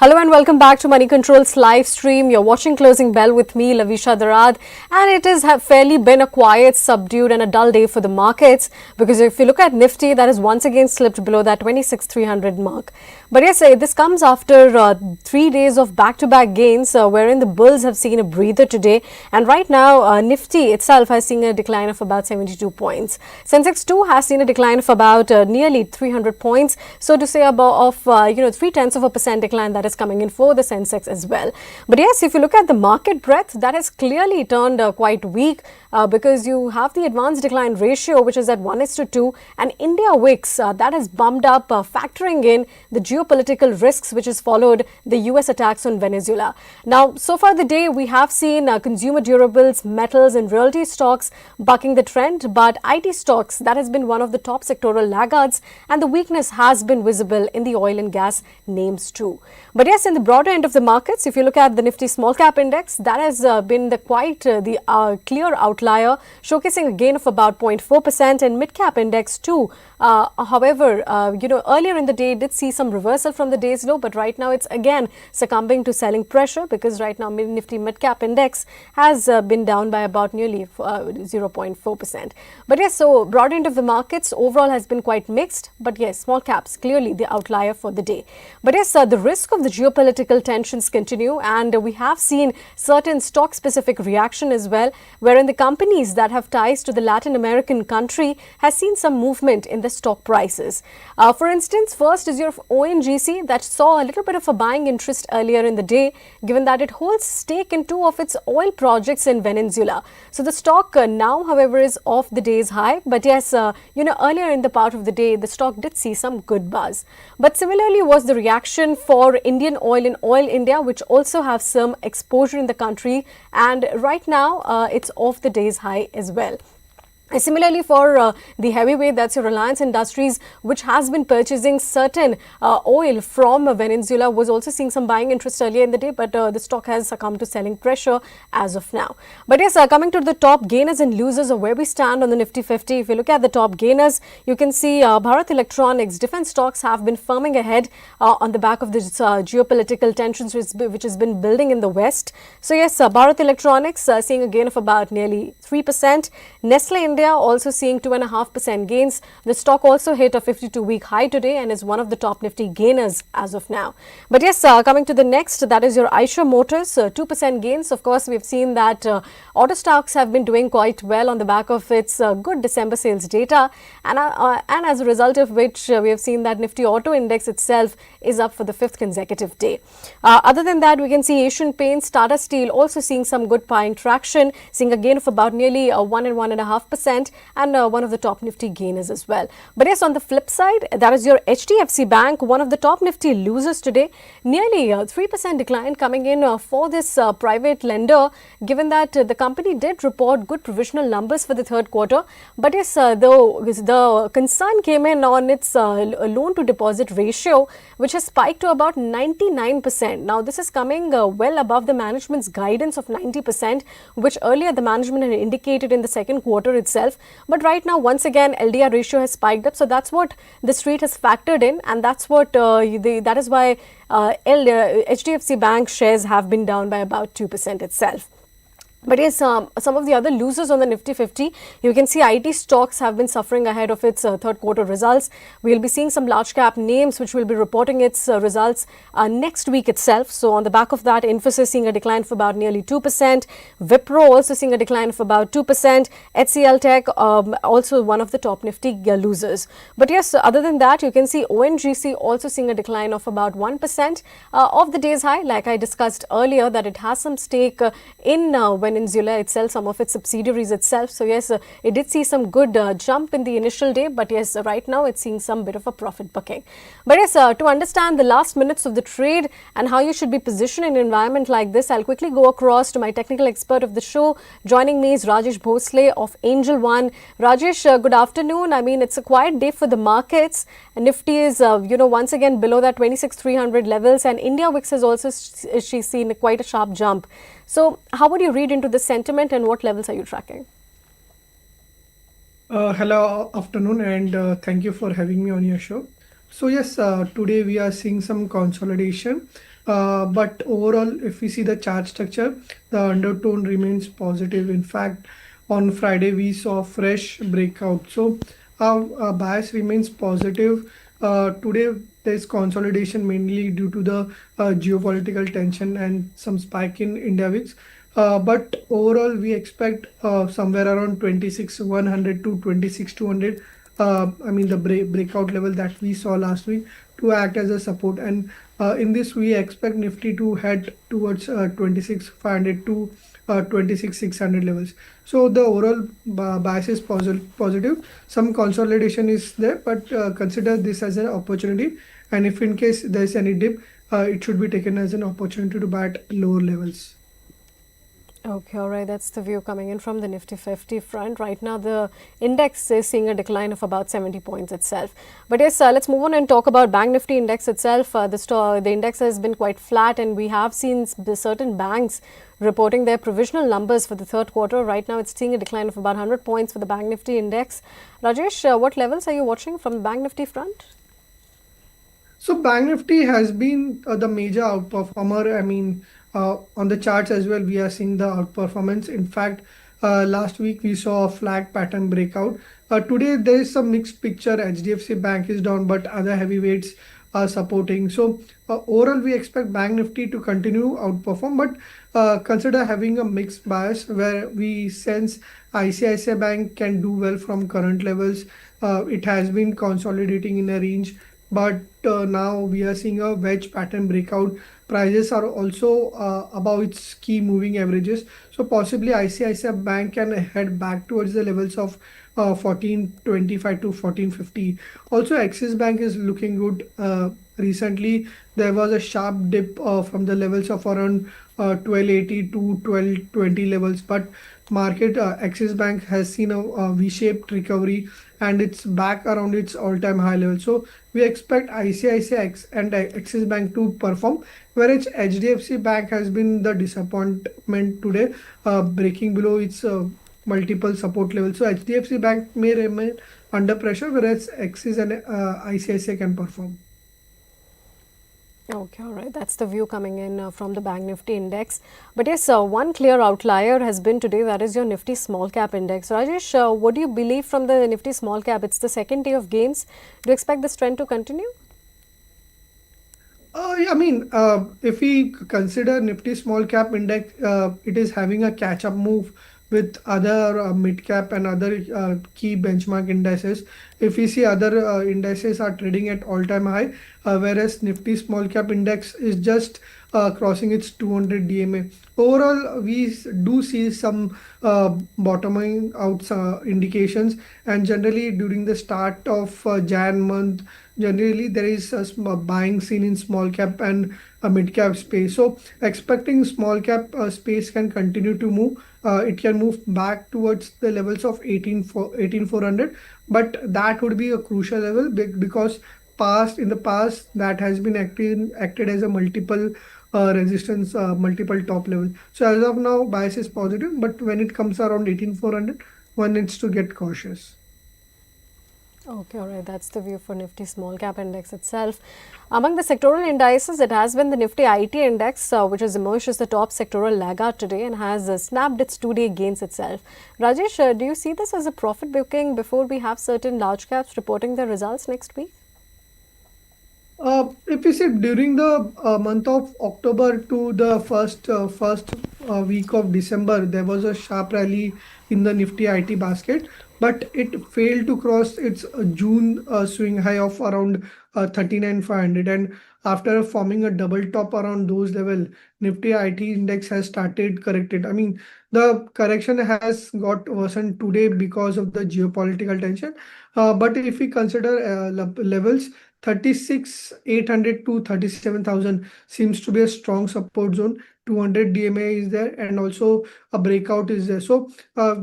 Hello and welcome back to Moneycontrol's live stream. You're watching Closing Bell with me, Lovisha, Darad, and it has fairly been a quiet, subdued and a dull day for the markets because if you look at Nifty, that has once again slipped below that 26,300 mark. But yes, this comes after 3 days of back-to-back gains wherein the bulls have seen a breather today, and right now Nifty itself has seen a decline of about 72 points. Sensex too has seen a decline of about nearly 300 points, so to say about 0.3% decline that is coming in for the Sensex as well. But yes, if you look at the market breadth, that has clearly turned quite weak because you have the advanced decline ratio which is at 1:2, and India Wix that has bumped up factoring in the geopolitical risks which has followed the US attacks on Venezuela. Now, so far the day we have seen consumer durables, metals and realty stocks bucking the trend, but IT stocks that has been one of the top sectoral laggards, and the weakness has been visible in the oil and gas names too. But yes, in the broader end of the markets, if you look at the Nifty small cap index, that has been the clear outlier, showcasing a gain of about 0.4%, and mid cap index too. However, earlier in the day did see some reversal from the day's low, but right now it's again succumbing to selling pressure because right now Nifty mid cap index has been down by about nearly 0.4%. But yes, so broad end of the markets overall has been quite mixed, but yes, small caps clearly the outlier for the day. But yes, the risk of the geopolitical tensions continue, and we have seen certain stock specific reaction as well, wherein the companies that have ties to the Latin American country has seen some movement in the stock prices. For instance, first is your ONGC that saw a little bit of a buying interest earlier in the day, given that it holds stake in two of its oil projects in Venezuela. So the stock now, however, is off the day's high. But yes, earlier in the part of the day, the stock did see some good buzz. But similarly was the reaction for Indian Oil and Oil India, which also have some exposure in the country. And right now, it's off the day's high as well. Similarly, for the heavyweight, that's your Reliance Industries, which has been purchasing certain oil from Venezuela, was also seeing some buying interest earlier in the day, but the stock has succumbed to selling pressure as of now. But yes, coming to the top gainers and losers of where we stand on the Nifty 50, if you look at the top gainers, you can see Bharat Electronics, defense stocks have been firming ahead on the back of this geopolitical tensions which has been building in the West. So yes, Bharat Electronics seeing a gain of about nearly 3%. Nestle India also seeing 2.5% gains. The stock also hit a 52-week high today and is one of the top Nifty gainers as of now. But yes, coming to the next, that is your Eicher Motors, 2% gains. Of course, we've seen that auto stocks have been doing quite well on the back of its good December sales data, and as a result of which we have seen that Nifty Auto Index itself is up for the 5th consecutive day. Other than that, we can see Asian Paints, Tata Steel also seeing some good buying traction, seeing a gain of about nearly 1 and 1.5%. And one of the top Nifty gainers as well. But yes, on the flip side, that is your HDFC Bank, one of the top Nifty losers today. Nearly 3% decline coming in for this private lender, given that the company did report good provisional numbers for the third quarter. But yes, the concern came in on its loan to deposit ratio, which has spiked to about 99%. Now, this is coming well above the management's guidance of 90%, which earlier the management had indicated in the second quarter itself. But right now, once again, LDR ratio has spiked up. So that's what the street has factored in, and that's what that is why HDFC Bank shares have been down by about 2% itself. But yes, some of the other losers on the Nifty 50, you can see IT stocks have been suffering ahead of its third quarter results. We'll be seeing some large cap names which will be reporting its results next week itself. So on the back of that, Infosys seeing a decline of about nearly 2%. Wipro also seeing a decline of about 2%. HCL Tech also one of the top Nifty losers. But yes, other than that, you can see ONGC also seeing a decline of about 1% of the day's high. Like I discussed earlier, that it has some stake in Venezuela itself, some of its subsidiaries itself. So yes, it did see some good jump in the initial day, but yes, right now it's seeing some bit of a profit booking. But yes, to understand the last minutes of the trade and how you should be positioned in an environment like this, I'll quickly go across to my technical expert of the show. Joining me is Rajesh Bhosale of Angel One. Rajesh, good afternoon. I mean, it's a quiet day for the markets. Nifty is, once again below that 26,300 levels, and India Wix has also she's seen quite a sharp jump. So how would you read into the sentiment and what levels are you tracking? Hello, afternoon, and thank you for having me on your show. So yes, today we are seeing some consolidation But overall, if we see the chart structure, the undertone remains positive. In fact, on Friday we saw fresh breakout. So our bias remains positive. Today there's consolidation mainly due to the geopolitical tension and some spike in India VIX. But overall, we expect somewhere around 26,100 to 26,200. I mean, the breakout level that we saw last week to act as a support. And in this, we expect Nifty to head towards 26,500 to 26,600 levels. So the overall bias is positive. Some consolidation is there, but consider this as an opportunity. And if in case there is any dip, it should be taken as an opportunity to buy at lower levels. Okay, all right. That's the view coming in from the Nifty 50 front. Right now, the index is seeing a decline of about 70 points itself. But yes, let's move on and talk about Bank Nifty index itself. The index has been quite flat, and we have seen certain banks reporting their provisional numbers for the third quarter. Right now, it's seeing a decline of about 100 points for the Bank Nifty index. Rajesh, what levels are you watching from the Bank Nifty front? So Bank Nifty has been the major outperformer. I mean, on the charts as well, we are seeing the outperformance. In fact, last week we saw a flag pattern breakout. Today there is some mixed picture. HDFC Bank is down, but other heavyweights are supporting. So overall, we expect Bank Nifty to continue outperform, but consider having a mixed bias where we sense ICICI Bank can do well from current levels. It has been consolidating in a range, but now we are seeing a wedge pattern breakout. Prices are also above its key moving averages, so possibly ICICI Bank can head back towards the levels of 1425 to 1450. Also, Axis Bank is looking good. Recently there was a sharp dip from the levels of around 1280 to 1220 levels, but market Axis Bank has seen a V-shaped recovery, and it's back around its all-time high level. So we expect ICICI and Axis Bank to perform, whereas HDFC Bank has been the disappointment today, breaking below its multiple support levels. So HDFC Bank may remain under pressure, whereas Axis and ICICI can perform. Okay, all right. That's the view coming in from the Bank Nifty index. But yes, one clear outlier has been today, that is your Nifty small cap index. Rajesh, what do you believe from the Nifty small cap? It's the second day of gains. Do you expect this trend to continue? Yeah, I mean, if we consider Nifty small cap index, it is having a catch up move with other mid cap and other key benchmark indices. If we see other indices are trading at all time high, whereas Nifty small cap index is just crossing its 200 DMA. Overall, we do see some bottoming out indications, and generally during the start of Jan month, generally there is a buying seen in small cap and a mid cap space. So expecting small cap space can continue to move. It can move back towards the levels of 18,400, but that would be a crucial level because past in the past that has been acted as a multiple resistance, multiple top level. So as of now, bias is positive, but when it comes around 18,400, one needs to get cautious. Okay, all right. That's the view for Nifty small cap index itself. Among the sectoral indices, it has been the Nifty IT index, which has emerged as the top sectoral laggard today and has snapped its two-day gains itself. Rajesh, do you see this as a profit booking before we have certain large caps reporting their results next week? If we see during the month of October to the first week of December, there was a sharp rally in the Nifty IT basket, but it failed to cross its June swing high of around 39,500. And after forming a double top around those level, Nifty IT index has started corrected. I mean, the correction has got worsened today because of the geopolitical tension. But if we consider levels, 36,800 to 37,000 seems to be a strong support zone. 200 DMA is there, and also a breakout is there. So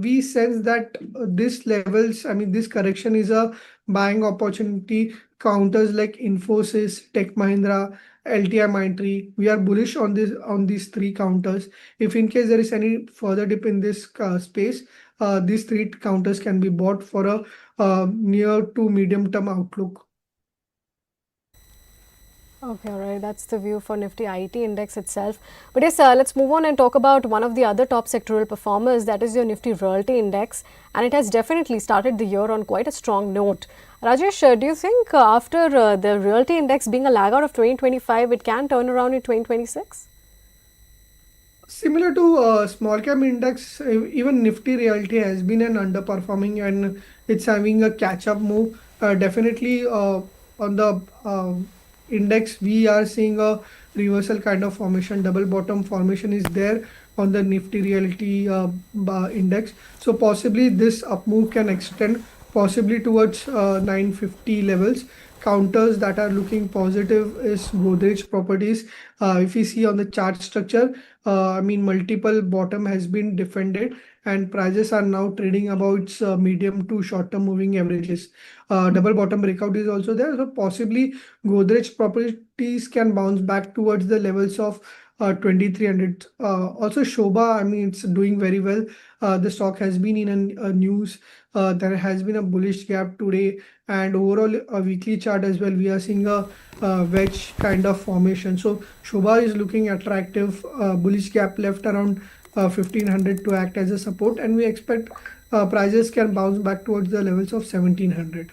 we sense that this levels, I mean, this correction is a buying opportunity. Counters like Infosys, Tech Mahindra, LTI Mindtree, we are bullish on this on these three counters. If in case there is any further dip in this space, these three counters can be bought for a near to medium term outlook. Okay, all right. That's the view for Nifty IT index itself. But yes, let's move on and talk about one of the other top sectoral performers, that is your Nifty Realty index. And it has definitely started the year on quite a strong note. Rajesh, do you think after the Realty index being a laggard of 2025, it can turn around in 2026? Similar to small cap index, even Nifty Realty has been an underperforming and it's having a catch up move. Definitely on the index, we are seeing a reversal kind of formation. Double bottom formation is there on the Nifty Realty index. So possibly this up move can extend possibly towards 950 levels. Counters that are looking positive is Godrej Properties. If we see on the chart structure, I mean, multiple bottom has been defended and prices are now trading about its medium to short term moving averages. Double bottom breakout is also there. So possibly Godrej Properties can bounce back towards the levels of 2300. Also Sobha, I mean, it's doing very well. The stock has been in a news. There has been a bullish gap today, and overall a weekly chart as well. We are seeing a wedge kind of formation. So Shobha is looking attractive. Bullish gap left around 1500 to act as a support, and we expect prices can bounce back towards the levels of 1700.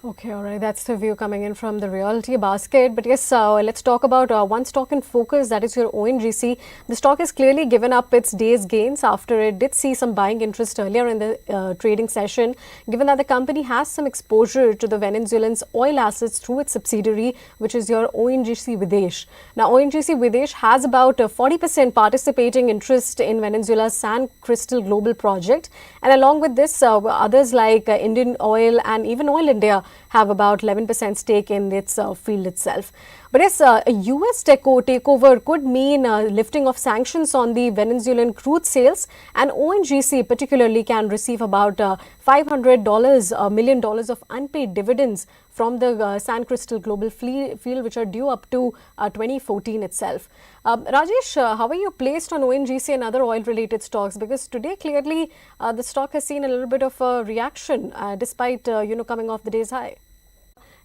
Okay, all right. That's the view coming in from the Realty basket. But yes, let's talk about one stock in focus, that is your ONGC. The stock has clearly given up its day's gains after it did see some buying interest earlier in the trading session, given that the company has some exposure to the Venezuelan's oil assets through its subsidiary, which is your ONGC Videsh. Now, ONGC Videsh has about 40% participating interest in Venezuela's San Crystal Global project. And along with this, others like Indian Oil and even Oil India have about 11% stake in its field itself. But yes, a US takeover could mean lifting of sanctions on the Venezuelan crude sales, and ONGC particularly can receive about $500 million of unpaid dividends from the San Crystal Global field, which are due up to 2014 itself. Rajesh, how are you placed on ONGC and other oil-related stocks? Because today, clearly, the stock has seen a little bit of a reaction despite, coming off the day's high.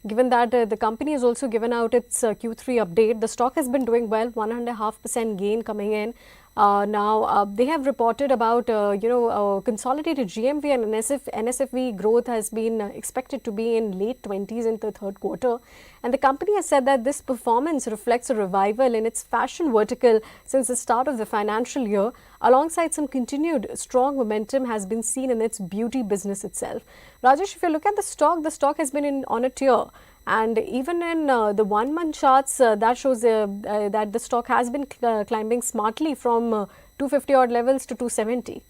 Given that the company has also given out its Q3 update, the stock has been doing well, 1.5% gain coming in. Now, they have reported about, consolidated GMV and NSFV growth has been expected to be in late 20s in the third quarter. And the company has said that this performance reflects a revival in its fashion vertical since the start of the financial year, alongside some continued strong momentum has been seen in its beauty business itself. Rajesh, if you look at the stock has been on a tear. And even in the 1 month charts, that shows that the stock has been climbing smartly from 250 odd levels to 270.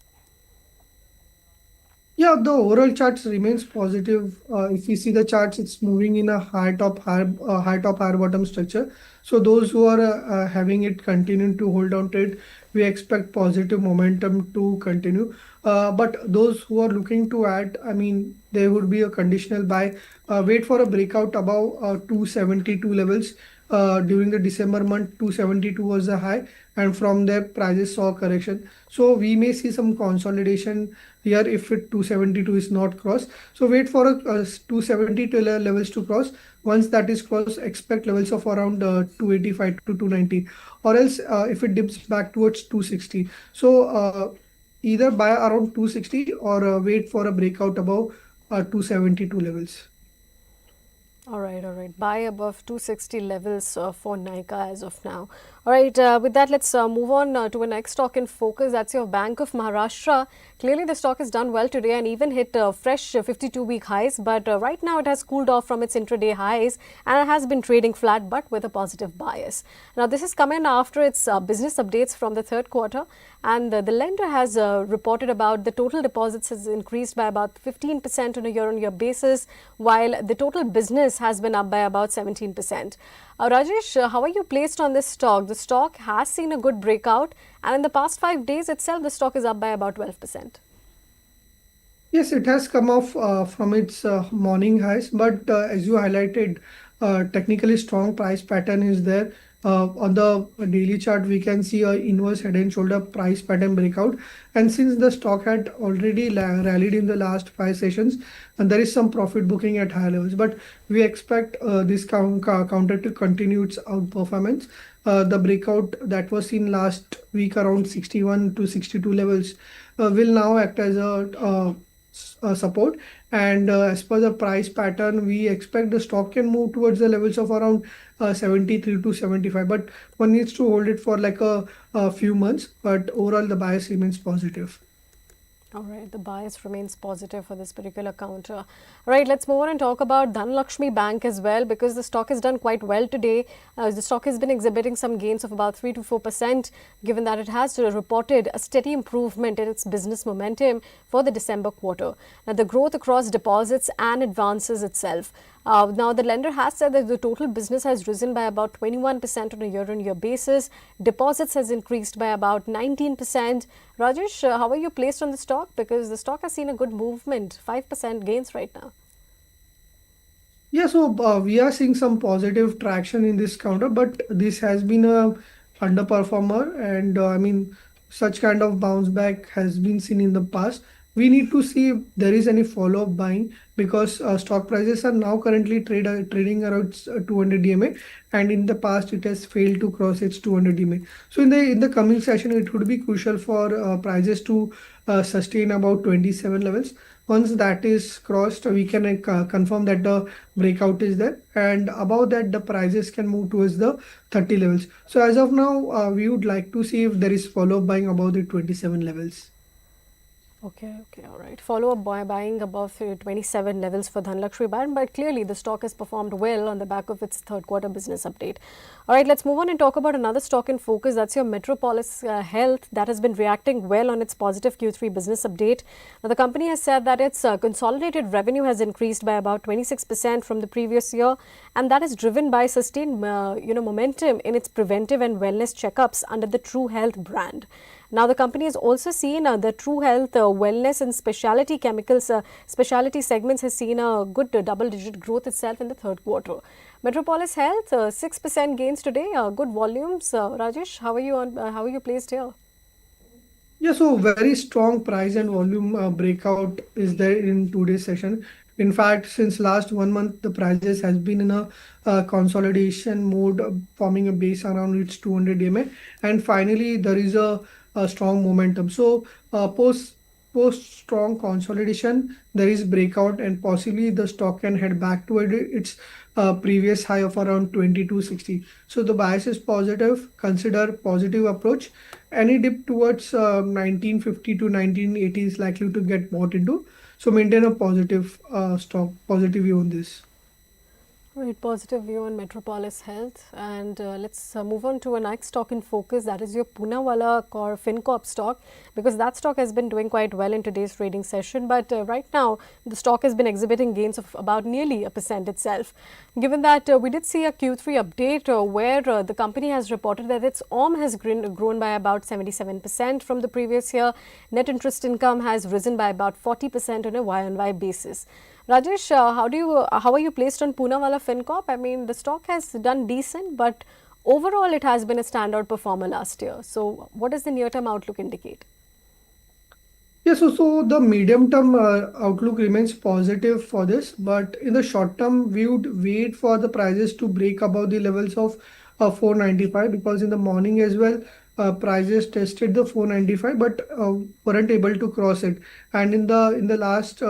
Yeah, the overall charts remains positive. If you see the charts, it's moving in a high top, high bottom structure. So those who are having it continue to hold on to it, we expect positive momentum to continue. But those who are looking to add, I mean, there would be a conditional buy. Wait for a breakout above 272 levels. During the December month, 272 was the high, and from there prices saw correction. So we may see some consolidation here if it 272 is not crossed. So wait for a 272 levels to cross. Once that is crossed, expect levels of around 285 to 290, or else if it dips back towards 260. So either buy around 260 or wait for a breakout above 272 levels. All right, all right. Buy above 260 levels for Nykaa as of now. All right, with that, let's move on to a next stock in focus. That's your Bank of Maharashtra. Clearly, the stock has done well today and even hit fresh 52-week highs. But right now, it has cooled off from its intraday highs and it has been trading flat but with a positive bias. Now, this is coming after its business updates from the third quarter. And the lender has reported about the total deposits has increased by about 15% on a year-on-year basis, while the total business has been up by about 17%. Rajesh, how are you placed on this stock? The stock has seen a good breakout, and in the past 5 days itself, the stock is up by about 12%. Yes, it has come off from its morning highs, but as you highlighted, technically strong price pattern is there. On the daily chart, we can see a inverse head and shoulder price pattern breakout. And since the stock had already rallied in the last five sessions, and there is some profit booking at higher levels. But we expect this counter to continue its outperformance. The breakout that was seen last week around 61 to 62 levels will now act as a support. And as per the price pattern, we expect the stock can move towards the levels of around 73 to 75. But one needs to hold it for like a few months. But overall, the bias remains positive. All right, the bias remains positive for this particular counter. All right, let's move on and talk about Dhanlakshmi Bank as well, because the stock has done quite well today. The stock has been exhibiting some gains of about 3 to 4%, given that it has reported a steady improvement in its business momentum for the December quarter. Now, the growth across deposits and advances itself. Now, the lender has said that the total business has risen by about 21% on a year-on-year basis. Deposits has increased by about 19%. Rajesh, how are you placed on the stock? Because the stock has seen a good movement, 5% gains right now. Yeah, so we are seeing some positive traction in this counter, but this has been a underperformer, and I mean, such kind of bounce back has been seen in the past. We need to see if there is any follow-up buying, because stock prices are now currently trading around 200 DMA, and in the past it has failed to cross its 200 DMA. So in the coming session, it would be crucial for prices to sustain about 27 levels. Once that is crossed, we can confirm that the breakout is there, and above that the prices can move towards the 30 levels. So as of now, we would like to see if there is follow-up buying above the 27 levels. Okay, all right. Follow-up buying above 27 levels for Dhanlakshmi Bank, but clearly the stock has performed well on the back of its third quarter business update. All right, let's move on and talk about another stock in focus. That's your Metropolis Health, that has been reacting well on its positive Q3 business update. Now, the company has said that its consolidated revenue has increased by about 26% from the previous year, and that is driven by sustained momentum in its preventive and wellness checkups under the True Health brand. Now, the company has also seen the True Health, wellness and specialty chemicals, specialty segments has seen a good double-digit growth itself in the third quarter. Metropolis Health, 6% gains today, good volumes. Rajesh, how are you how are you placed here? Yeah, so very strong price and volume breakout is there in today's session. In fact, since last 1 month, the prices has been in a consolidation mode, forming a base around its 200 DMA, and finally there is a strong momentum. So post strong consolidation, there is breakout, and possibly the stock can head back toward its previous high of around 2260. So the bias is positive. Consider positive approach. Any dip towards 1950 to 1980 is likely to get bought into. So maintain a positive view on this. Right, positive view on Metropolis Health, and let's move on to a next stock in focus. That is your Punawala Core FinCorp stock, because that stock has been doing quite well in today's trading session. But right now, the stock has been exhibiting gains of about nearly 1% itself. Given that we did see a Q3 update where the company has reported that its OM has grown by about 77% from the previous year. Net interest income has risen by about 40% on a Y-on-Y basis. Rajesh, how are you placed on Poonawalla FinCorp? I mean, the stock has done decent, but overall it has been a standout performer last year. So, what does the near-term outlook indicate? Yeah, so the medium term outlook remains positive for this, but in the short term, we would wait for the prices to break above the levels of 495, because in the morning as well, prices tested the 495 but weren't able to cross it. And in the last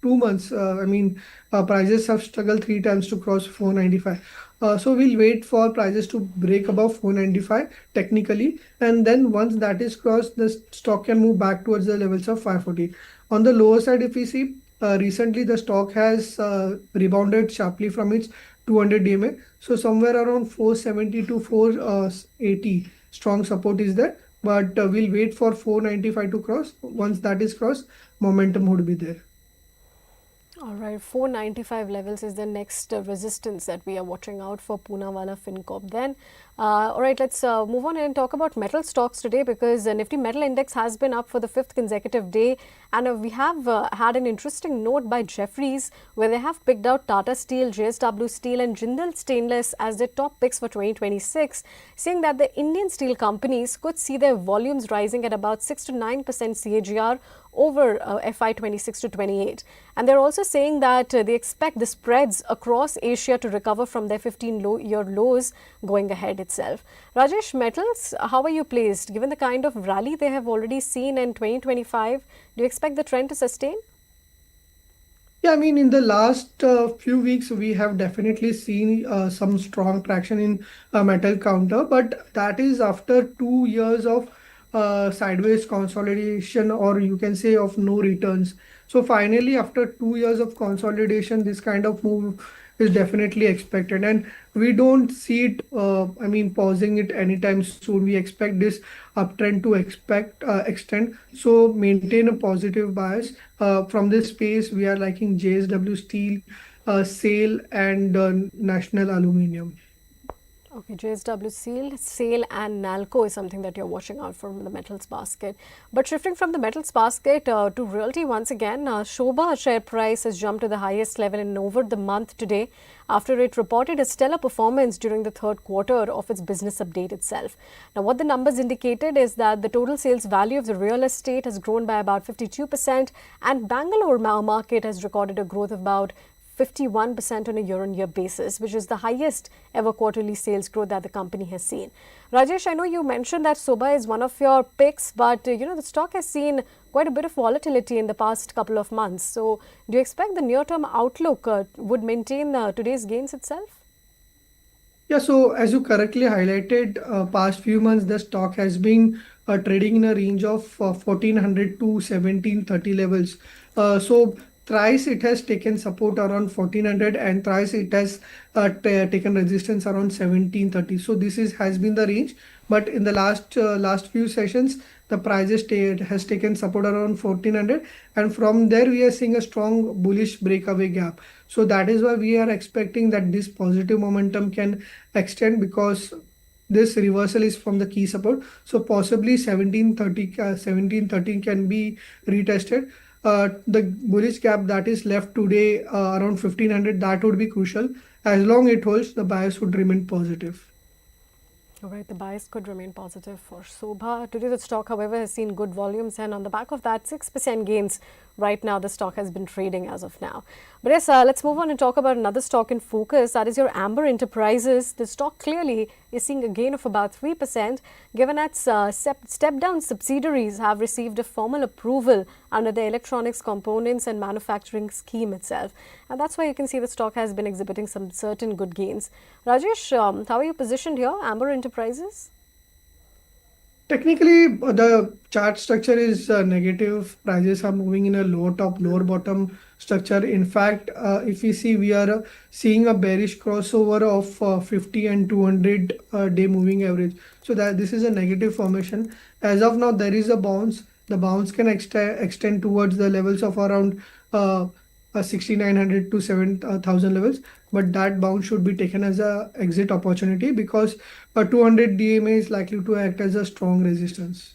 2 months, I mean, prices have struggled three times to cross 495. So we'll wait for prices to break above 495 technically, and then once that is crossed, the stock can move back towards the levels of 540. On the lower side, if we see, recently the stock has rebounded sharply from its 200 DMA. So somewhere around 470 to 480 strong support is there, but we'll wait for 495 to cross. Once that is crossed, momentum would be there. All right, 495 levels is the next resistance that we are watching out for Punawala FinCorp. Then, all right, let's move on and talk about metal stocks today because the Nifty Metal Index has been up for the fifth consecutive day. And we have had an interesting note by Jefferies where they have picked out Tata Steel, JSW Steel, and Jindal Stainless as their top picks for 2026, saying that the Indian steel companies could see their volumes rising at about 6 to 9% CAGR over FY 26 to 28. And they're also saying that they expect the spreads across Asia to recover from their 15-year lows going ahead itself. Rajesh, metals, how are you placed? Given the kind of rally they have already seen in 2025, do you expect the trend to sustain? Yeah, I mean, in the last few weeks, we have definitely seen some strong traction in metal counter, but that is after 2 years of sideways consolidation, or you can say of no returns. So finally, after 2 years of consolidation, this kind of move is definitely expected, and we don't see it. I mean, pausing it anytime soon. We expect this uptrend to expect extend. So maintain a positive bias. From this space, we are liking JSW Steel, SAIL, and National Aluminium. Okay, JSW Steel, SAIL, and Nalco is something that you're watching out for from the metals basket. But shifting from the metals basket to Realty once again, Sobha share price has jumped to the highest level in over the month today after it reported a stellar performance during the third quarter of its business update itself. Now, what the numbers indicated is that the total sales value of the real estate has grown by about 52%, and Bangalore market has recorded a growth of about 51% on a year-on-year basis, which is the highest ever quarterly sales growth that the company has seen. Rajesh, I know you mentioned that Sobha is one of your picks, but the stock has seen quite a bit of volatility in the past couple of months. So, do you expect the near-term outlook would maintain today's gains itself? Yeah, so as you correctly highlighted, past few months the stock has been trading in a range of 1400 to 1730 levels. So thrice it has taken support around 1400, and thrice it has taken resistance around 1730. So this is has been the range. But in the last few sessions, the prices has taken support around 1400, and from there we are seeing a strong bullish breakaway gap. So that is why we are expecting that this positive momentum can extend, because this reversal is from the key support. So possibly 1730, 1713 can be retested. The bullish gap that is left today around 1500, that would be crucial. As long it holds, the bias would remain positive. All right, the bias could remain positive for Sobha. Today, the stock, however, has seen good volumes, and on the back of that, 6% gains. Right now, the stock has been trading as of now. But yes, let's move on and talk about another stock in focus. That is your Amber Enterprises. The stock clearly is seeing a gain of about 3%, given its step-down subsidiaries have received a formal approval under the Electronics Components and Manufacturing Scheme itself. And that's why you can see the stock has been exhibiting some certain good gains. Rajesh, how are you positioned here, Amber Enterprises? Technically, the chart structure is negative. Prices are moving in a lower top, lower bottom structure. In fact, if we see, we are seeing a bearish crossover of 50 and 200 day moving average. So that this is a negative formation. As of now, there is a bounce. The bounce can extend towards the levels of around 6900 to 7000 levels, but that bounce should be taken as a exit opportunity, because a 200 DMA is likely to act as a strong resistance.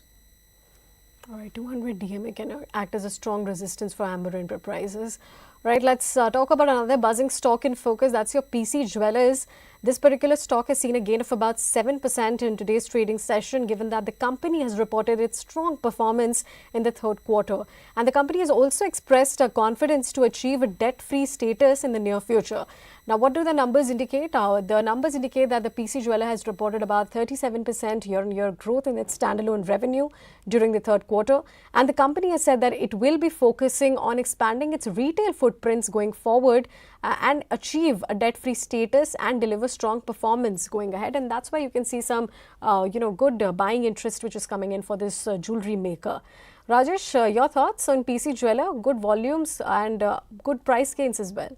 All right, 200 DMA can act as a strong resistance for Amber Enterprises. Right, let's talk about another buzzing stock in focus. That's your PC Jewelers. This particular stock has seen a gain of about 7% in today's trading session, given that the company has reported its strong performance in the third quarter. And the company has also expressed a confidence to achieve a debt-free status in the near future. Now, what do the numbers indicate? The numbers indicate that the PC Jeweler has reported about 37% year-on-year growth in its standalone revenue during the third quarter. And the company has said that it will be focusing on expanding its retail footprints going forward and achieve a debt-free status and deliver strong performance going ahead. And that's why you can see some, good buying interest which is coming in for this jewelry maker. Rajesh, your thoughts on PC Jeweler? Good volumes and good price gains as well.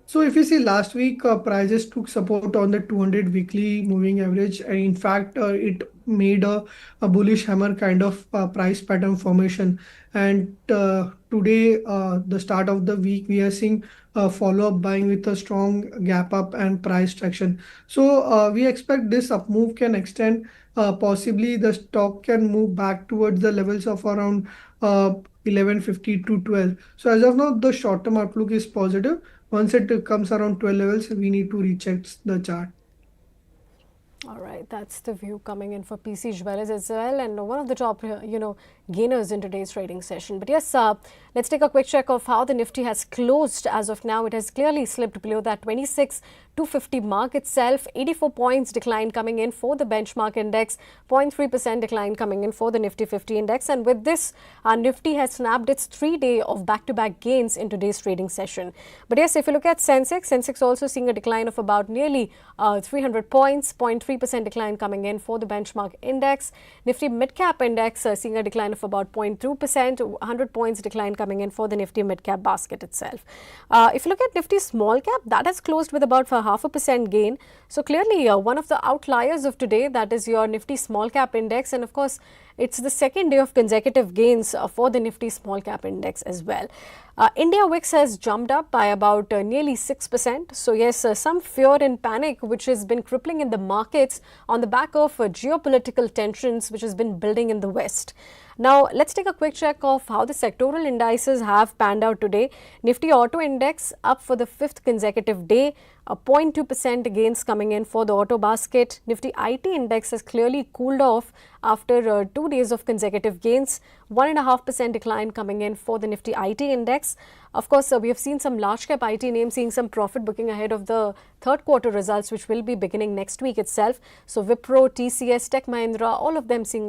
So if you see, last week prices took support on the 200 weekly moving average, and in fact it made a bullish hammer kind of price pattern formation. And today, the start of the week, we are seeing follow-up buying with a strong gap up and price traction. So we expect this up move can extend. Possibly the stock can move back towards the levels of around 1150 to 12. So as of now, the short-term outlook is positive. Once it comes around 12 levels, we need to recheck the chart. All right, that's the view coming in for PC Jewelers as well, and one of the top, gainers in today's trading session. But yes, let's take a quick check of how the Nifty has closed as of now. It has clearly slipped below that 26,250 mark itself. 84 points decline coming in for the benchmark index, 0.3% decline coming in for the Nifty 50 index. And with this, Nifty has snapped its 3-day of back-to-back gains in today's trading session. But yes, if you look at Sensex also seeing a decline of about nearly 300 points, 0.3% decline coming in for the benchmark index. Nifty mid-cap index seeing a decline of about 0.2%, 100 points decline coming in for the Nifty mid-cap basket itself. If you look at Nifty small cap, that has closed with about 0.5% gain. So clearly one of the outliers of today, that is your Nifty small cap index, and of course it's the second day of consecutive gains for the Nifty small cap index as well. India VIX has jumped up by about nearly 6%. So yes, some fear and panic which has been crippling in the markets on the back of geopolitical tensions which has been building in the West. Now, let's take a quick check of how the sectoral indices have panned out today. Nifty Auto Index up for the 5th consecutive day, a 0.2% gains coming in for the auto basket. Nifty IT Index has clearly cooled off after 2 days of consecutive gains, 1.5% decline coming in for the Nifty IT Index. Of course, we have seen some large cap IT names seeing some profit booking ahead of the third quarter results, which will be beginning next week itself. So Wipro, TCS, Tech Mahindra, all of them seeing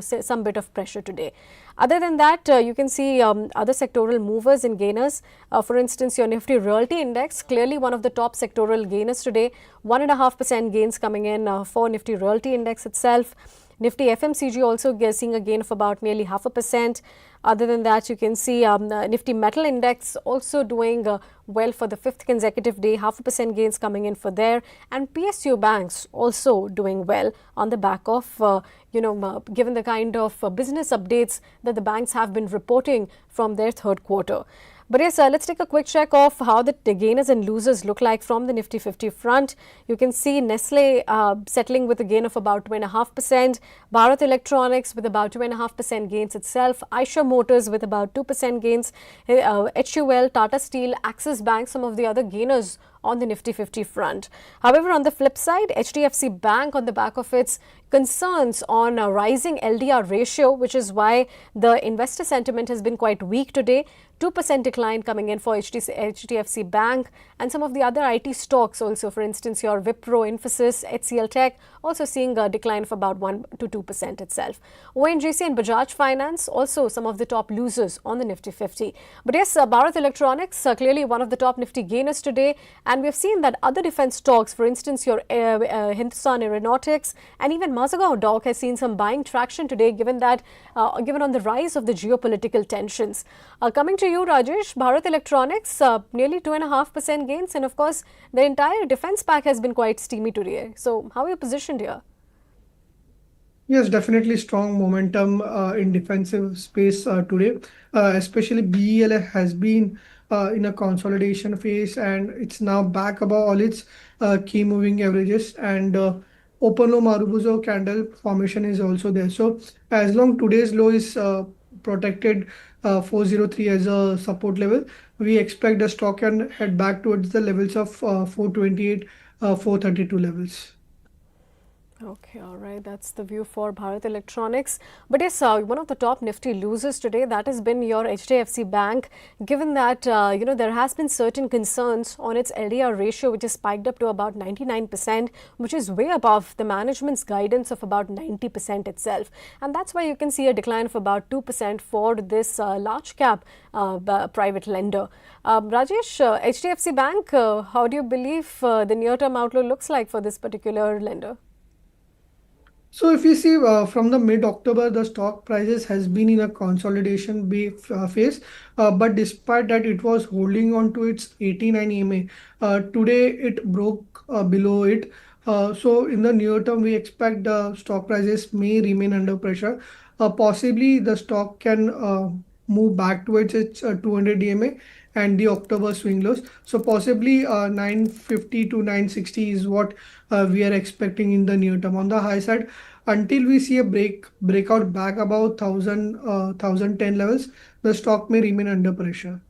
some bit of pressure today. Other than that, you can see other sectoral movers and gainers. For instance, your Nifty Realty Index, clearly one of the top sectoral gainers today, 1.5% gains coming in for Nifty Realty Index itself. Nifty FMCG also seeing a gain of about nearly 0.5%. Other than that, you can see Nifty Metal Index also doing well for the 5th consecutive day, 0.5% gains coming in for there. And PSU banks also doing well on the back of, given the kind of business updates that the banks have been reporting from their third quarter. But yes, let's take a quick check of how the gainers and losers look like from the Nifty 50 front. You can see Nestle settling with a gain of about 2.5%, Bharat Electronics with about 2.5% gains itself, Eicher Motors with about 2% gains, HUL, Tata Steel, Axis Bank, some of the other gainers on the Nifty 50 front. However, on the flip side, HDFC Bank on the back of its concerns on a rising LDR ratio, which is why the investor sentiment has been quite weak today. 2% decline coming in for HDFC Bank, and some of the other IT stocks also, for instance, your Wipro, Infosys, HCL Tech, also seeing a decline of about 1 to 2% itself. ONGC and Bajaj Finance, also some of the top losers on the Nifty 50. But yes, Bharat Electronics, clearly one of the top Nifty gainers today, and we've seen that other defense stocks, for instance, your Hindustan Aeronautics and even Mazagon Dock has seen some buying traction today, given on the rise of the geopolitical tensions. Coming to you, Rajesh, Bharat Electronics, nearly 2.5% gains, and of course, the entire defense pack has been quite steamy today. So, how are you positioned here? Yes, definitely strong momentum in defensive space today. Especially BEL has been in a consolidation phase, and it's now back above all its key moving averages. And open low Marubozu candle formation is also there. So as long today's low is protected 403 as a support level, we expect the stock can head back towards the levels of 428, 432 levels. Okay, all right. That's the view for Bharat Electronics. But yes, one of the top Nifty losers today, that has been your HDFC Bank, given that, there has been certain concerns on its LDR ratio, which has spiked up to about 99%, which is way above the management's guidance of about 90% itself. And that's why you can see a decline of about 2% for this large cap private lender. Rajesh, HDFC Bank, how do you believe the near-term outlook looks like for this particular lender? So if you see from the mid-October, the stock prices has been in a consolidation phase, but despite that, it was holding on to its 89 EMA. Today, it broke below it. So in the near term, we expect the stock prices may remain under pressure. Possibly the stock can move back towards its 200 DMA and the October swing lows. So possibly 950 to 960 is what we are expecting in the near term. On the high side, until we see a breakout back about 1010 levels, the stock may remain under pressure.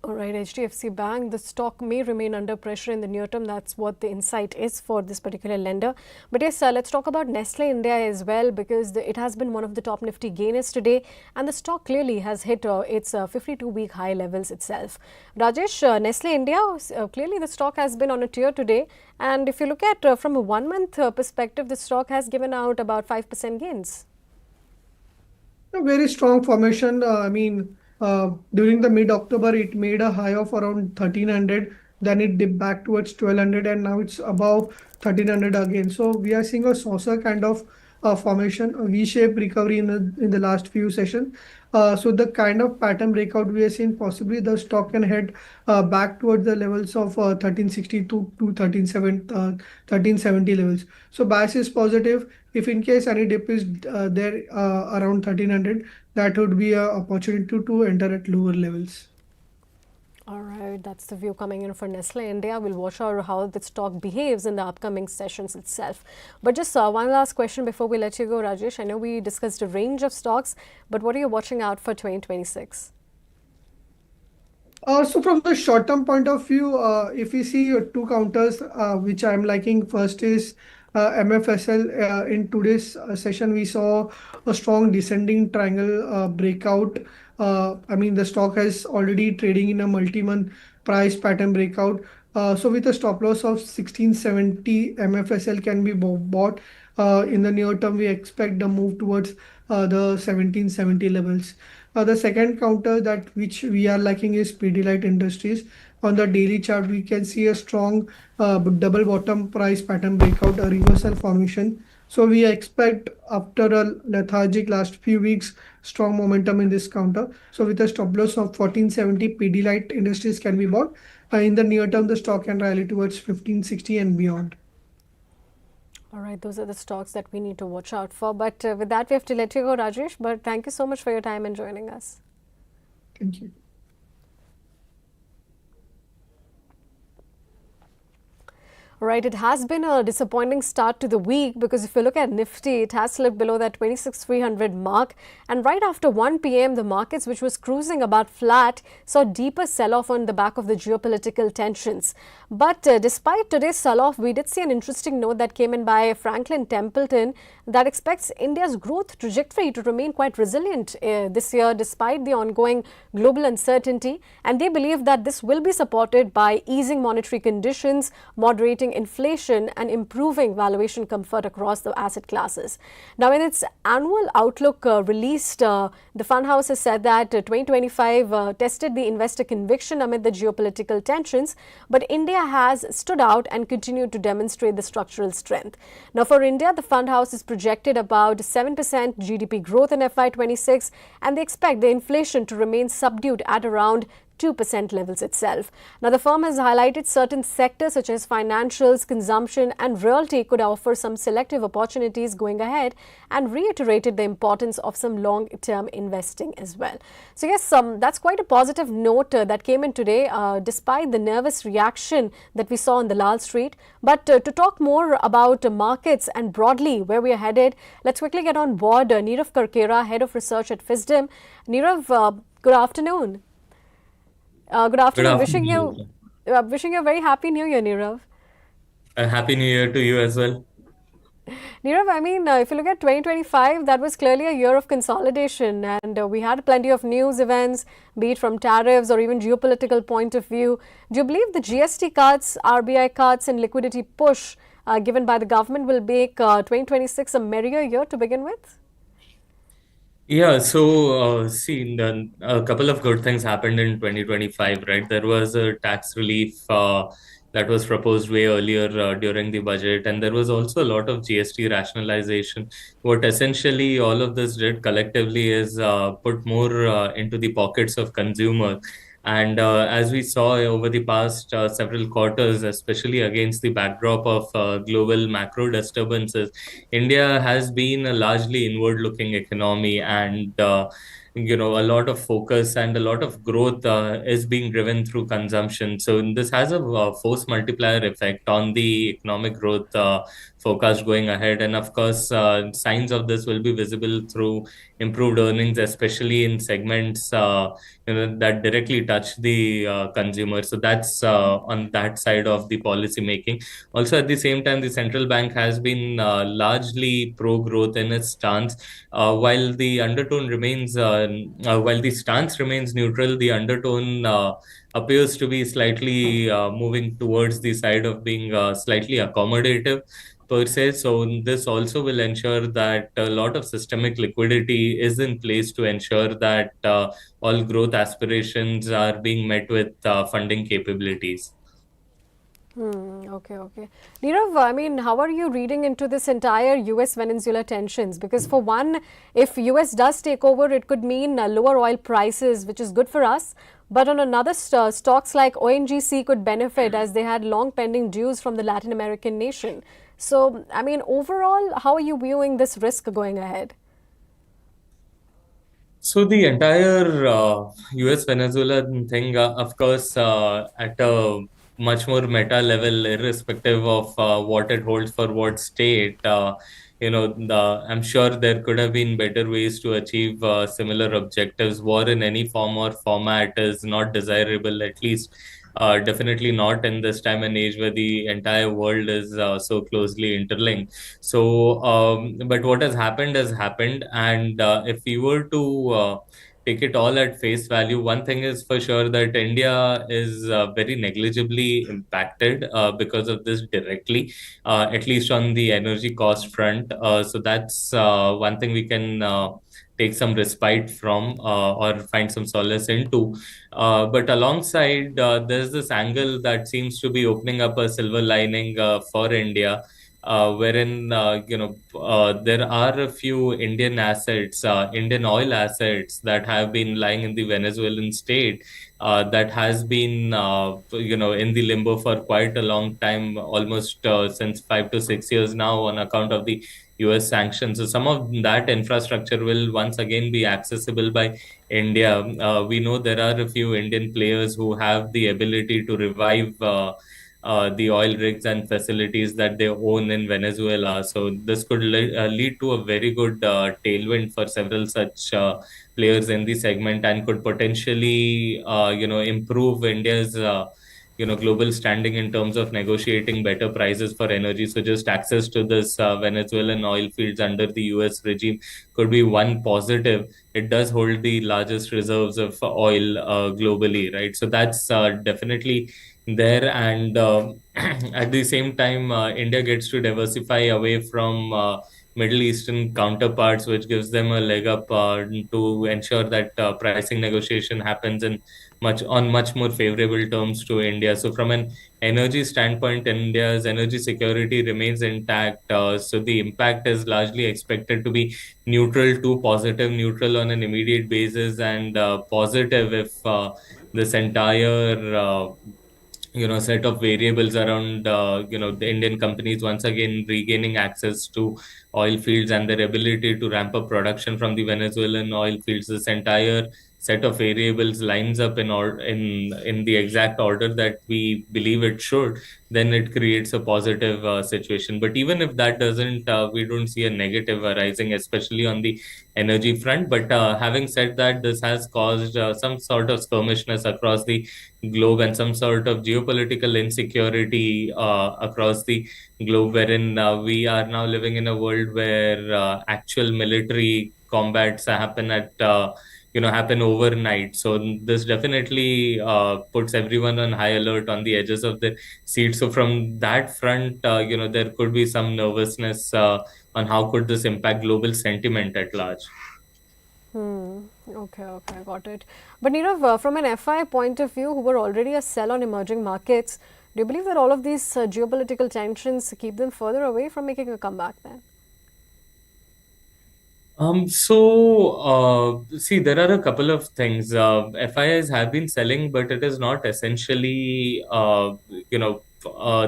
All right, HDFC Bank, the stock may remain under pressure in the near term. That's what the insight is for this particular lender. But yes, let's talk about Nestle India as well, because it has been one of the top Nifty gainers today, and the stock clearly has hit its 52-week high levels itself. Rajesh, Nestle India, clearly the stock has been on a tear today, and if you look at from a 1 month perspective, the stock has given out about 5% gains. A very strong formation. During the mid-October, it made a high of around 1300. Then it dipped back towards 1200, and now it's above 1300 again. So we are seeing a saucer kind of formation, a V-shaped recovery in the last few sessions. So the kind of pattern breakout we are seeing, possibly the stock can head back towards the levels of 1360 to 1370 levels. So bias is positive. If in case any dip is there around 1300, that would be an opportunity to enter at lower levels. All right, that's the view coming in for Nestle India. We'll watch out how the stock behaves in the upcoming sessions itself. But just one last question before we let you go, Rajesh. I know we discussed a range of stocks, but what are you watching out for 2026? So from the short-term point of view, if we see two counters, which I'm liking, first is MFSL. In today's session, we saw a strong descending triangle breakout. The stock has already trading in a multi-month price pattern breakout. So with a stop loss of 1670, MFSL can be bought. In the near term, we expect the move towards the 1770 levels. The second counter that which we are liking is Pidilite Industries. On the daily chart, we can see a strong double bottom price pattern breakout, a reversal formation. So we expect after a lethargic last few weeks, strong momentum in this counter. So with a stop loss of 1470, Pidilite Industries can be bought. In the near term, the stock can rally towards 1560 and beyond. All right, those are the stocks that we need to watch out for. But with that, we have to let you go, Rajesh. But thank you so much for your time and joining us. Thank you. All right, it has been a disappointing start to the week, because if you look at Nifty, it has slipped below that 26,300 mark. And right after 1 p.m., the markets, which was cruising about flat, saw a deeper sell-off on the back of the geopolitical tensions. But despite today's sell-off, we did see an interesting note that came in by Franklin Templeton that expects India's growth trajectory to remain quite resilient this year, despite the ongoing global uncertainty. And they believe that this will be supported by easing monetary conditions, moderating inflation, and improving valuation comfort across the asset classes. Now, in its annual outlook released, the fund house has said that 2025 tested the investor conviction amid the geopolitical tensions, but India has stood out and continued to demonstrate the structural strength. Now, for India, the fund house is projected about 7% GDP growth in FY26, and they expect the inflation to remain subdued at around 2% levels itself. Now, the firm has highlighted certain sectors such as financials, consumption, and realty could offer some selective opportunities going ahead, and reiterated the importance of some long-term investing as well. So yes, that's quite a positive note that came in today, despite the nervous reaction that we saw on the Lal Street. But to talk more about markets and broadly where we are headed, let's quickly get on board Nirav Karkera, Head of Research at Fisdom. Nirav, good afternoon. Good afternoon. Wishing you a very happy New Year, Nirav. A happy New Year to you as well. Nirav, if you look at 2025, that was clearly a year of consolidation, and we had plenty of news events, be it from tariffs or even geopolitical point of view. Do you believe the GST cuts, RBI cuts, and liquidity push given by the government will make 2026 a merrier year to begin with? Yeah, so see, a couple of good things happened in 2025, right? There was a tax relief that was proposed way earlier during the budget, and there was also a lot of GST rationalization. What essentially all of this did collectively is put more into the pockets of consumers. And as we saw over the past several quarters, especially against the backdrop of global macro disturbances, India has been a largely inward-looking economy, and a lot of focus and a lot of growth is being driven through consumption. So this has a force multiplier effect on the economic growth forecast going ahead, and of course, signs of this will be visible through improved earnings, especially in segments that directly touch the consumer. So that's on that side of the policy making. Also, at the same time, the central bank has been largely pro-growth in its stance, while the stance remains neutral, the undertone appears to be slightly moving towards the side of being slightly accommodative per se. So this also will ensure that a lot of systemic liquidity is in place to ensure that all growth aspirations are being met with funding capabilities. Okay. Nirav, I mean, how are you reading into this entire US-Venezuela tensions? Because for one, if US does take over, it could mean lower oil prices, which is good for us. But on another stocks like ONGC could benefit as they had long pending dues from the Latin American nation. So, I mean, overall, how are you viewing this risk going ahead? So the entire US Venezuela thing, of course, at a much more meta level, irrespective of what it holds for what state, I'm sure there could have been better ways to achieve similar objectives. War in any form or format is not desirable, at least. Definitely not in this time and age where the entire world is so closely interlinked. So, but what has happened, and if we were to take it all at face value, one thing is for sure that India is very negligibly impacted because of this directly, at least on the energy cost front. So that's one thing we can take some respite from or find some solace into. But alongside, there's this angle that seems to be opening up a silver lining for India, wherein there are a few Indian assets, Indian oil assets that have been lying in the Venezuelan state, that has been in the limbo for quite a long time, almost since 5 to 6 years now, on account of the US sanctions. So some of that infrastructure will once again be accessible by India. We know there are a few Indian players who have the ability to revive the oil rigs and facilities that they own in Venezuela. So this could lead to a very good tailwind for several such players in the segment, and could potentially, improve India's global standing in terms of negotiating better prices for energy. So just access to this Venezuelan oil fields under the US regime could be one positive. It does hold the largest reserves of oil globally, right? So that's definitely there. And at the same time, India gets to diversify away from Middle Eastern counterparts, which gives them a leg up to ensure that pricing negotiation happens in much more favorable terms to India. So from an energy standpoint, India's energy security remains intact. So the impact is largely expected to be neutral to positive, neutral on an immediate basis, and positive if this entire set of variables around the Indian companies once again regaining access to oil fields and their ability to ramp up production from the Venezuelan oil fields. This entire set of variables lines up in the exact order that we believe it should, then it creates a positive situation. But even if that doesn't, we don't see a negative arising, especially on the energy front. But having said that, this has caused some sort of skirmishness across the globe and some sort of geopolitical insecurity across the globe, wherein we are now living in a world where actual military combats happen overnight. So this definitely puts everyone on high alert on the edges of the seat. So from that front, there could be some nervousness on how could this impact global sentiment at large. Okay, got it. But Nirav, from an FI point of view, who were already a sell on emerging markets, do you believe that all of these geopolitical tensions keep them further away from making a comeback then? See, there are a couple of things. FIIs have been selling, but it is not essentially,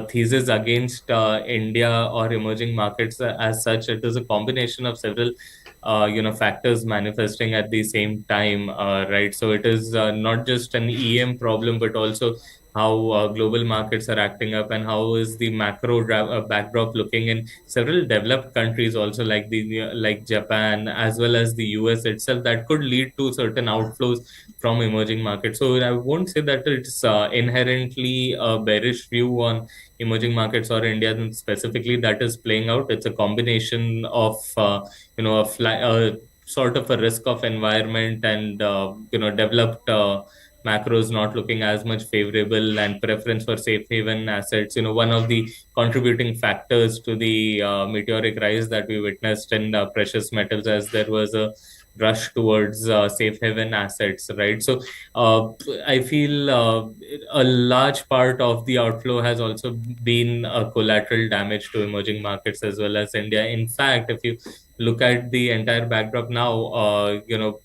thesis against India or emerging markets as such. It is a combination of several, factors manifesting at the same time, right? So it is not just an EM problem, but also how global markets are acting up and how is the backdrop looking in several developed countries also like Japan as well as the US itself that could lead to certain outflows from emerging markets. So I won't say that it's inherently a bearish view on emerging markets or India specifically that is playing out. It's a combination of a sort of a risk of environment and developed macros not looking as much favorable and preference for safe haven assets. One of the contributing factors to the meteoric rise that we witnessed in precious metals as there was a rush towards safe haven assets, right? So I feel a large part of the outflow has also been collateral damage to emerging markets as well as India. In fact, if you look at the entire backdrop now,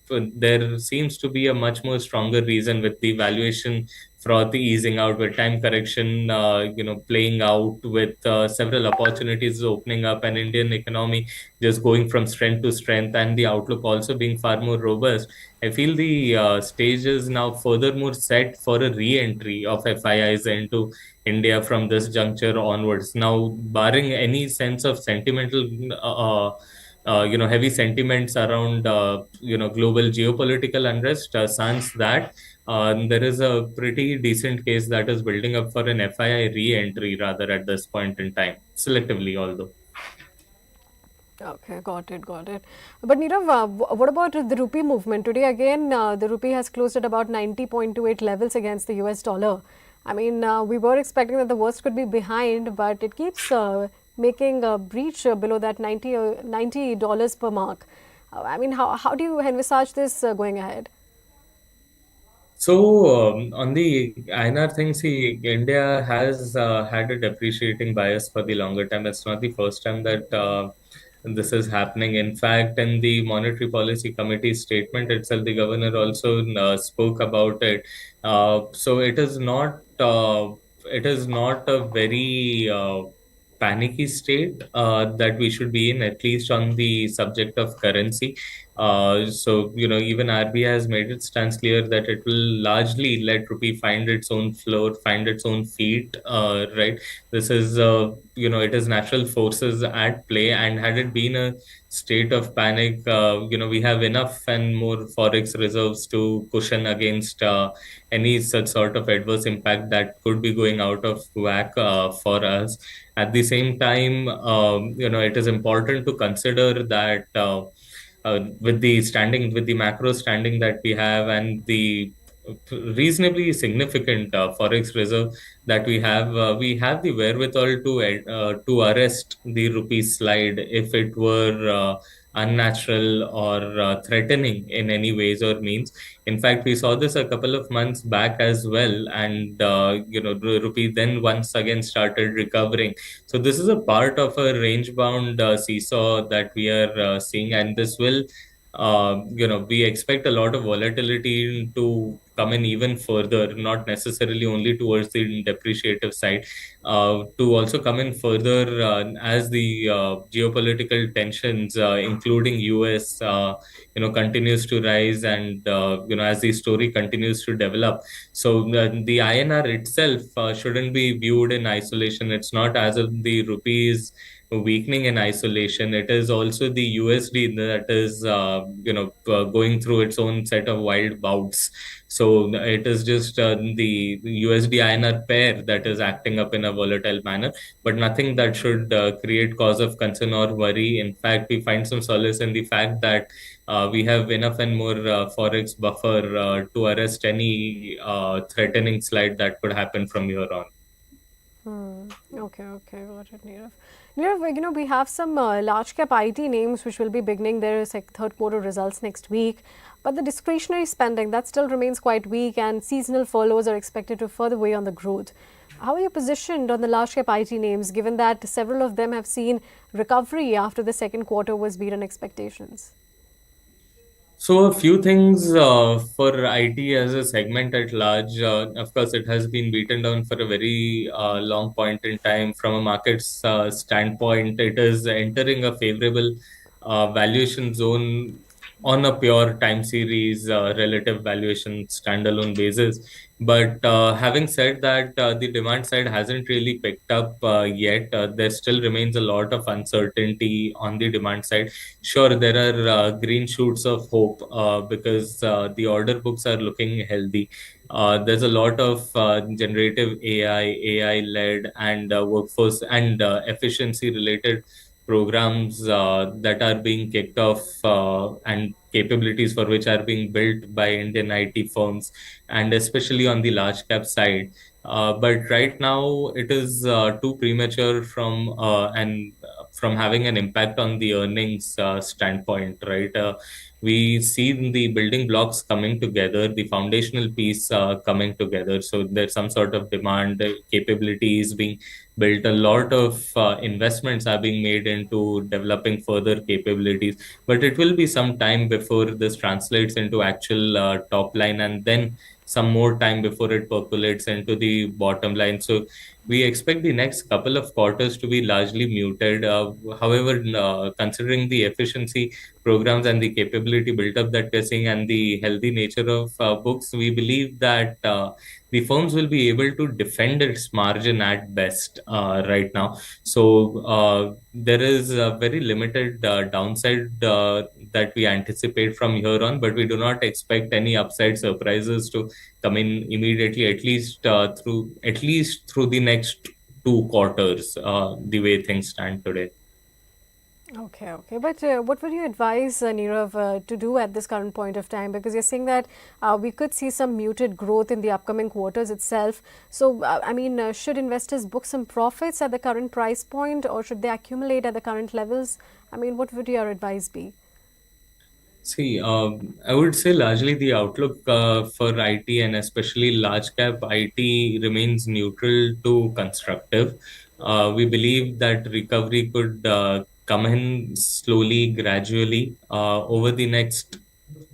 there seems to be a much more stronger reason with the valuation froth easing out, with time correction, playing out, with several opportunities opening up, and Indian economy just going from strength to strength, and the outlook also being far more robust. I feel the stage is now furthermore set for a re-entry of FIIs into India from this juncture onwards. Now, barring any sense of sentimental, heavy sentiments around, global geopolitical unrest, sans that, there is a pretty decent case that is building up for an FII re-entry rather at this point in time, selectively, although. Okay, got it, got it. But Nirav, what about the rupee movement? Today again, the rupee has closed at about 90.28 levels against the US dollar. I mean, we were expecting that the worst could be behind, but it keeps making a breach below that $90 per mark. I mean, how do you envisage this going ahead? So, on the INR thing, see, India has had a depreciating bias for the longer time. It's not the first time that this is happening. In fact, in the Monetary Policy Committee statement itself, the governor also spoke about it. So it is not a very panicky state that we should be in, at least on the subject of currency. Even RBI has made its stance clear that it will largely let rupee find its own floor, find its own feet, right? This is, it is natural forces at play. And had it been a state of panic, we have enough and more forex reserves to cushion against any such sort of adverse impact that could be going out of whack for us. At the same time, it is important to consider that with the macro standing that we have and the reasonably significant forex reserve that we have the wherewithal to arrest the rupee slide if it were unnatural or threatening in any ways or means. In fact, we saw this a couple of months back as well, and the rupee then once again started recovering. So this is a part of a range-bound seesaw that we are seeing, and this will, we expect a lot of volatility to come in even further, not necessarily only towards the depreciative side, to also come in further as the geopolitical tensions, including US, continues to rise, and as the story continues to develop. So the INR itself shouldn't be viewed in isolation. It's not as if the rupee is weakening in isolation. It is also the USD that is, going through its own set of wild bouts. So it is just the USD INR pair that is acting up in a volatile manner, but nothing that should create cause of concern or worry. In fact, we find some solace in the fact that we have enough and more forex buffer to arrest any threatening slide that could happen from here on. Okay, okay, got it, Nirav. Nirav, we have some large cap IT names which will be beginning their third quarter results next week. But the discretionary spending that still remains quite weak, and seasonal furloughs are expected to further weigh on the growth. How are you positioned on the large cap IT names, given that several of them have seen recovery after the second quarter was beaten expectations? So a few things for IT as a segment at large. Of course, it has been beaten down for a very long point in time. From a market's standpoint, it is entering a favorable valuation zone on a pure time series relative valuation standalone basis. But having said that, the demand side hasn't really picked up yet. There still remains a lot of uncertainty on the demand side. Sure, there are green shoots of hope because the order books are looking healthy. There's a lot of generative AI-led, and workforce and efficiency related programs that are being kicked off, and capabilities for which are being built by Indian IT firms, and especially on the large cap side. But right now, it is too premature from having an impact on the earnings standpoint, right? We see the building blocks coming together, the foundational piece coming together. So there's some sort of demand, capabilities being built. A lot of investments are being made into developing further capabilities, but it will be some time before this translates into actual top line, and then some more time before it percolates into the bottom line. So we expect the next couple of quarters to be largely muted. However, considering the efficiency programs and the capability built up that we're seeing and the healthy nature of books, we believe that the firms will be able to defend its margin at best right now. So there is a very limited downside that we anticipate from here on, but we do not expect any upside surprises to come in immediately, at least through the next 2 quarters, the way things stand today. Okay, okay. But what would you advise, Nirav, to do at this current point of time? Because you're saying that we could see some muted growth in the upcoming quarters itself. So, should investors book some profits at the current price point, or should they accumulate at the current levels? I mean, what would your advice be? See, I would say largely the outlook for IT and especially large cap IT remains neutral to constructive. We believe that recovery could come in slowly, gradually over the next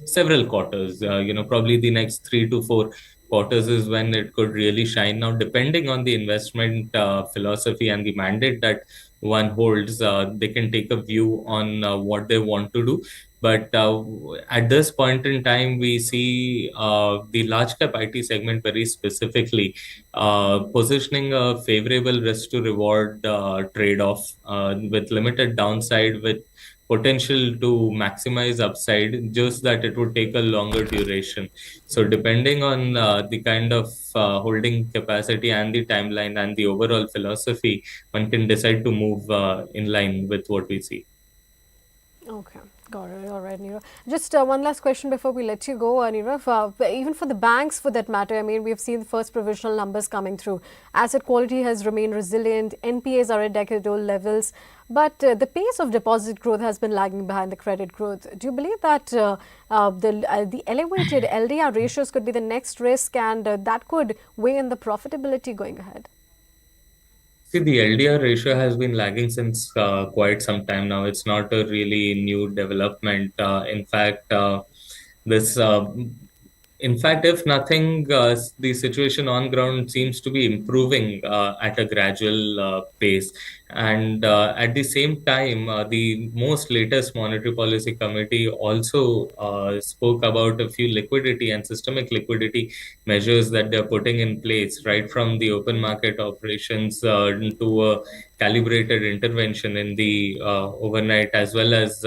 several quarters. Probably the next 3 to 4 quarters is when it could really shine. Now, depending on the investment philosophy and the mandate that one holds, they can take a view on what they want to do. But at this point in time, we see the large cap IT segment very specifically positioning a favorable risk to reward trade-off with limited downside, with potential to maximize upside, just that it would take a longer duration. So depending on the kind of holding capacity and the timeline and the overall philosophy, one can decide to move in line with what we see. Okay, got it. All right, Nirav. Just one last question before we let you go, Nirav. Even for the banks, for that matter, I mean, we've seen the first provisional numbers coming through. Asset quality has remained resilient. NPAs are at decade-old levels, but the pace of deposit growth has been lagging behind the credit growth. Do you believe that the elevated LDR ratios could be the next risk, and that could weigh in the profitability going ahead? See, the LDR ratio has been lagging since quite some time now. It's not a really new development. This in fact, if nothing, the situation on ground seems to be improving at a gradual pace. And at the same time, the most latest monetary policy committee also spoke about a few liquidity and systemic liquidity measures that they're putting in place, right from the open market operations to a calibrated intervention in the overnight, as well as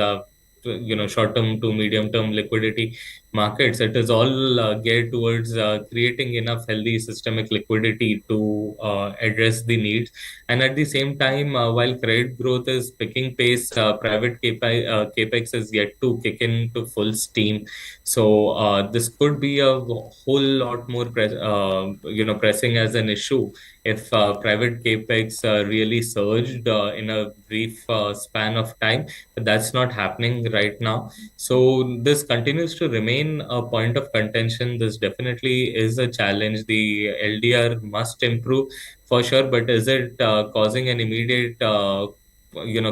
short term to medium term liquidity markets. It is all geared towards creating enough healthy systemic liquidity to address the needs. And at the same time, while credit growth is picking pace, private capex is yet to kick into full steam. So this could be a whole lot more pressing as an issue if private capex really surged in a brief span of time. But that's not happening right now. So this continues to remain a point of contention. This definitely is a challenge. The LDR must improve for sure, but is it causing an immediate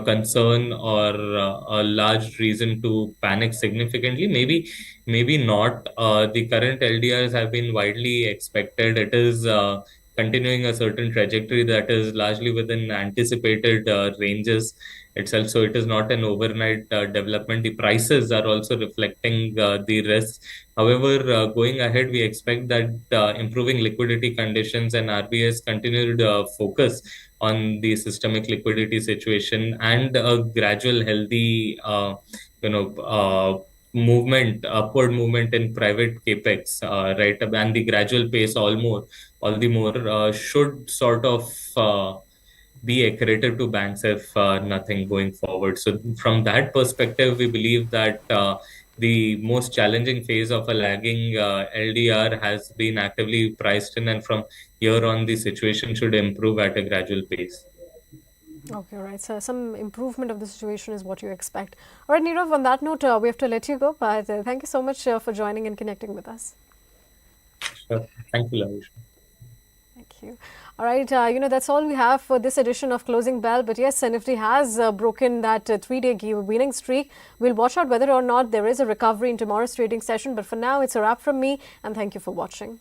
concern or a large reason to panic significantly. Maybe not. The current LDRs have been widely expected. It is continuing a certain trajectory that is largely within anticipated ranges itself. So it is not an overnight development. The prices are also reflecting the risks. However, going ahead, we expect that improving liquidity conditions and RBI's continued focus on the systemic liquidity situation and a gradual healthy upward movement in private capex, right, and the gradual pace all the more should sort of be accretive to banks if nothing going forward. So from that perspective, we believe that the most challenging phase of a lagging LDR has been actively priced in, and from here on, the situation should improve at a gradual pace. Okay, all right. So some improvement of the situation is what you expect. All right, Nirav, on that note, we have to let you go. But thank you so much for joining and connecting with us. Sure. Thank you, Lovisha. Thank you. All right, that's all we have for this edition of Closing Bell. But yes, Nifty has broken that 3-day winning streak. We'll watch out whether or not there is a recovery in tomorrow's trading session. But for now, it's a wrap from me, and thank you for watching.